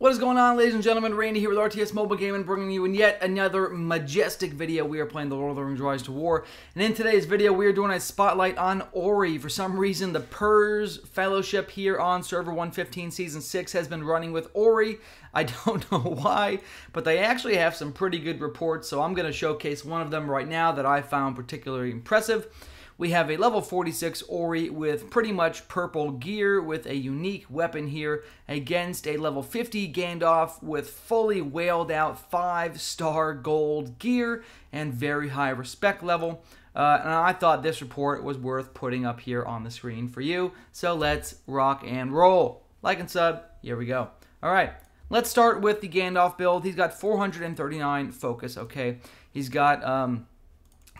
What is going on, ladies and gentlemen? Randy here with RTS Mobile Gaming, bringing you in yet another majestic video. We are playing the Lord of the Rings RtW, and in today's video we are doing a spotlight on Ori. For some reason, the PurZ Fellowship here on server 115 Season 6 has been running with Ori. I don't know why, but they actually have some pretty good reports, so I'm going to showcase one of them right now that I found particularly impressive. We have a level 46 Ori with pretty much purple gear with a unique weapon here against a level 50 Gandalf with fully whaled out 5-star gold gear and very high respect level. And I thought this report was worth putting up here on the screen for you. So let's rock and roll. Like and sub, here we go. Alright, let's start with the Gandalf build. He's got 439 focus, okay. He's got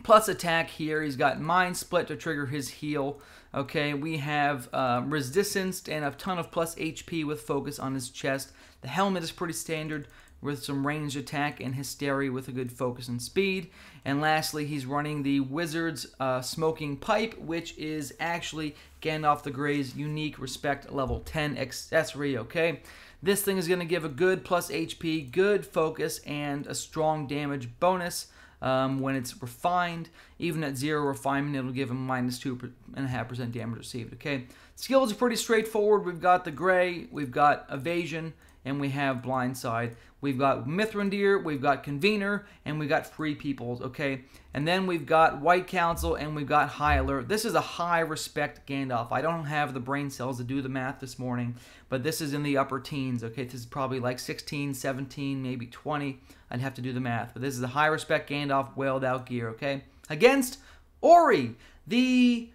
plus attack here. He's got Mind Split to trigger his heal. Okay, we have resistance and a ton of plus HP with focus on his chest. The helmet is pretty standard with some ranged attack and Hysteria with a good focus and speed. And lastly, he's running the Wizard's Smoking Pipe, which is actually Gandalf the Grey's unique respect level 10 accessory, okay? This thing is going to give a good plus HP, good focus, and a strong damage bonus. When it's refined, even at 0 refinement, it'll give him minus 2.5% damage received, okay? Skills are pretty straightforward. We've got the Gray, we've got Evasion, and we have Blindside. We've got Mithrandir, we've got Convener, and we've got Free Peoples, okay? And then we've got White Council, and we've got High Alert. This is a high respect Gandalf. I don't have the brain cells to do the math this morning, but this is in the upper teens, okay? This is probably like 16, 17, maybe 20. I'd have to do the math, but this is a high respect Gandalf whaled out gear, okay? Against Ori, the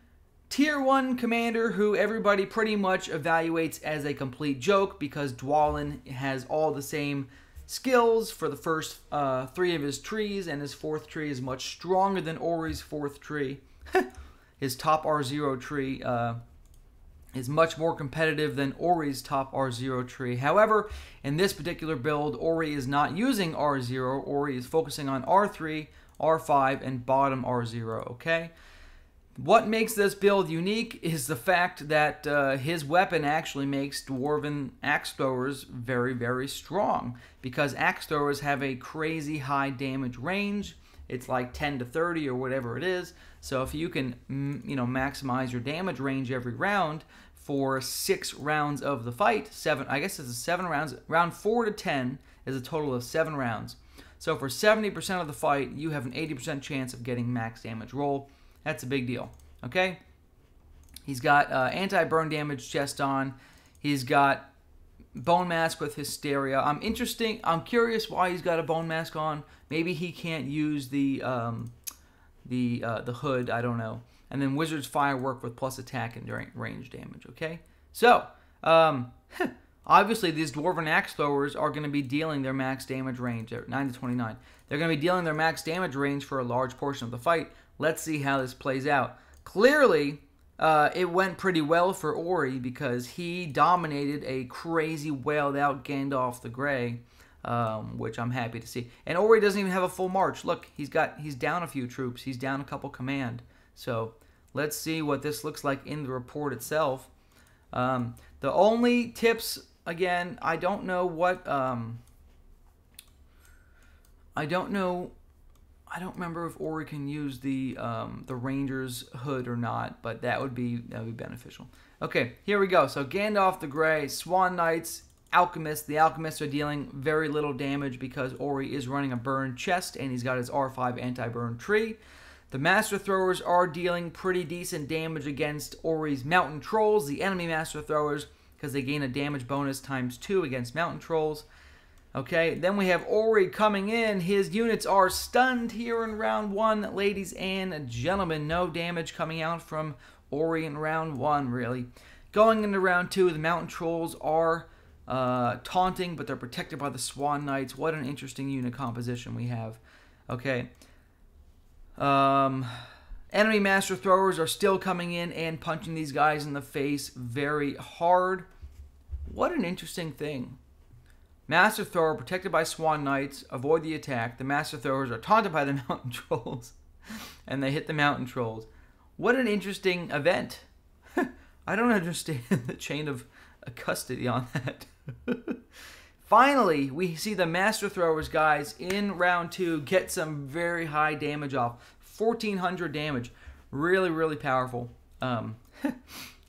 Tier 1 commander who everybody pretty much evaluates as a complete joke because Dwalin has all the same skills for the first 3 of his trees, and his 4th tree is much stronger than Ori's 4th tree. His top R0 tree is much more competitive than Ori's top R0 tree. However, in this particular build, Ori is not using R0. Ori is focusing on R3, R5, and bottom R0, okay? What makes this build unique is the fact that his weapon actually makes Dwarven axe throwers very, very strong, because axe throwers have a crazy high damage range. It's like 10 to 30 or whatever it is. So if you can, maximize your damage range every round for 6 rounds of the fight, I guess it's 7 rounds. Round 4 to 10 is a total of 7 rounds. So for 70% of the fight, you have an 80% chance of getting max damage roll. That's a big deal, okay? He's got anti-burn damage chest on. He's got bone mask with Hysteria. I'm curious why he's got a bone mask on. Maybe he can't use the hood. I don't know. And then Wizard's Firework with plus attack and range damage. Okay, so obviously these Dwarven axe throwers are going to be dealing their max damage range at 9 to 29. They're going to be dealing their max damage range for a large portion of the fight. Let's see how this plays out. Clearly, it went pretty well for Ori because he dominated a crazy whaled out Gandalf the Grey, which I'm happy to see. And Ori doesn't even have a full march. Look, he's down a few troops. He's down a couple command. So let's see what this looks like in the report itself. The only tips, again, I don't know what I don't remember if Ori can use the Ranger's hood or not, but that would be beneficial. Okay, here we go. So Gandalf the Grey, Swan Knights, Alchemists. The Alchemists are dealing very little damage because Ori is running a burn chest and he's got his R5 anti-burn tree. The Master Throwers are dealing pretty decent damage against Ori's Mountain Trolls, the enemy Master Throwers, because they gain a damage bonus ×2 against Mountain Trolls. Okay, then we have Ori coming in. His units are stunned here in round 1, ladies and gentlemen. No damage coming out from Ori in round 1, really. Going into round 2, the Mountain Trolls are taunting, but they're protected by the Swan Knights. What an interesting unit composition we have. Okay. Enemy Master Throwers are still coming in and punching these guys in the face very hard. What an interesting thing. Master Thrower protected by Swan Knights, avoid the attack. The Master Throwers are taunted by the Mountain Trolls, and they hit the Mountain Trolls. What an interesting event. I don't understand the chain of custody on that. Finally, we see the Master Throwers, guys, in round 2 get some very high damage off. 1,400 damage. Really, really powerful. And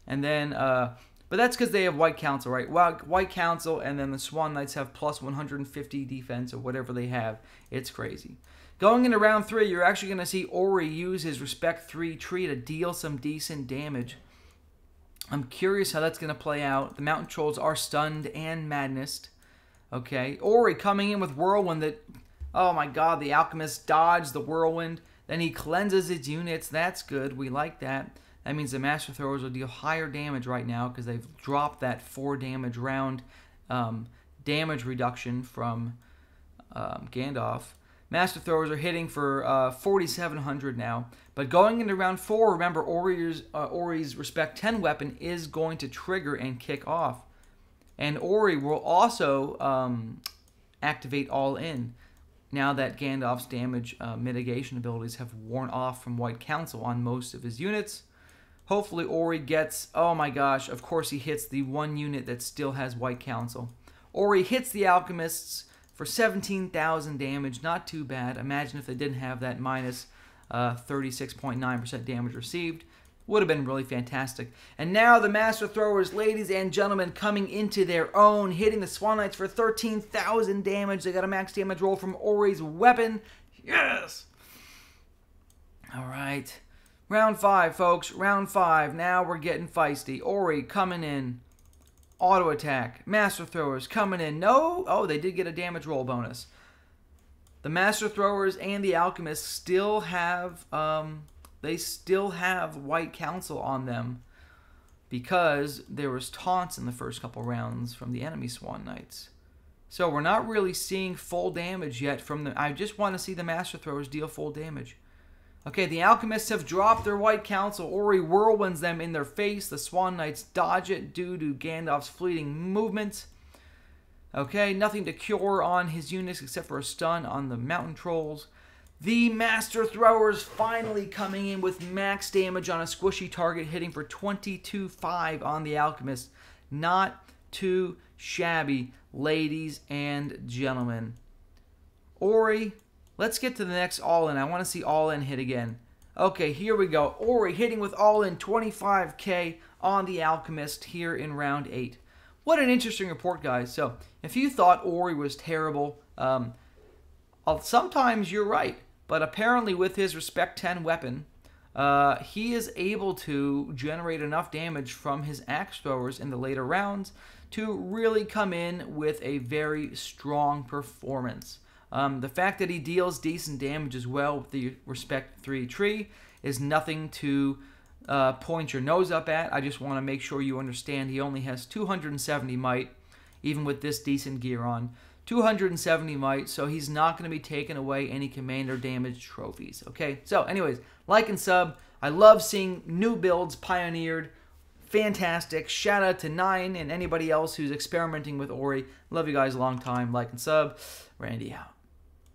then, but that's because they have White Council, right? White Council, and then the Swan Knights have plus 150 defense or whatever they have. It's crazy. Going into round 3, you're actually going to see Ori use his Respect 3 tree to deal some decent damage. I'm curious how that's going to play out. The Mountain Trolls are stunned and madnessed. Okay, Ori coming in with Whirlwind that, oh my god, the Alchemist dodged the Whirlwind. Then he cleanses its units. That's good. We like that. That means the Master Throwers will deal higher damage right now because they've dropped that 4 damage round damage reduction from Gandalf. Master Throwers are hitting for 4,700 now. But going into round 4, remember, Ori's Respect 10 weapon is going to trigger and kick off. And Ori will also activate All In now that Gandalf's damage mitigation abilities have worn off from White Council on most of his units. Hopefully Ori gets, oh my gosh, of course he hits the 1 unit that still has White Council. Ori hits the Alchemists for 17,000 damage, not too bad. Imagine if they didn't have that minus 36.9% damage received. Would have been really fantastic. And now the Master Throwers, ladies and gentlemen, coming into their own, hitting the Swan Knights for 13,000 damage. They got a max damage roll from Ori's weapon. Yes! All right. Round 5, folks. Round 5. Now we're getting feisty. Ori coming in. Auto attack. Master Throwers coming in. No. Oh, they did get a damage roll bonus. The Master Throwers and the Alchemists still have... they still have White Council on them because there was taunts in the first couple rounds from the enemy Swan Knights. So we're not really seeing full damage yet from the... I just want to see the Master Throwers deal full damage. Okay, the Alchemists have dropped their White Council. Ori whirlwinds them in their face. The Swan Knights dodge it due to Gandalf's fleeting movement. Okay, nothing to cure on his units except for a stun on the Mountain Trolls. The Master Throwers finally coming in with max damage on a squishy target, hitting for 22,500 on the Alchemist. Not too shabby, ladies and gentlemen. Ori, let's get to the next All-In. I want to see All-In hit again. Okay, here we go. Ori hitting with All-In 25k on the Alchemist here in round 8. What an interesting report, guys. So, if you thought Ori was terrible, sometimes you're right. But apparently with his Respect 10 weapon, he is able to generate enough damage from his Axe Throwers in the later rounds to really come in with a very strong performance. The fact that he deals decent damage as well with the Respect 3 tree is nothing to point your nose up at. I just want to make sure you understand he only has 270 might, even with this decent gear on. 270 might, so he's not going to be taking away any commander damage trophies. Okay, so anyways, like and sub. I love seeing new builds pioneered. Fantastic. Shout out to Nein and anybody else who's experimenting with Ori. Love you guys a long time. Like and sub. Randy out.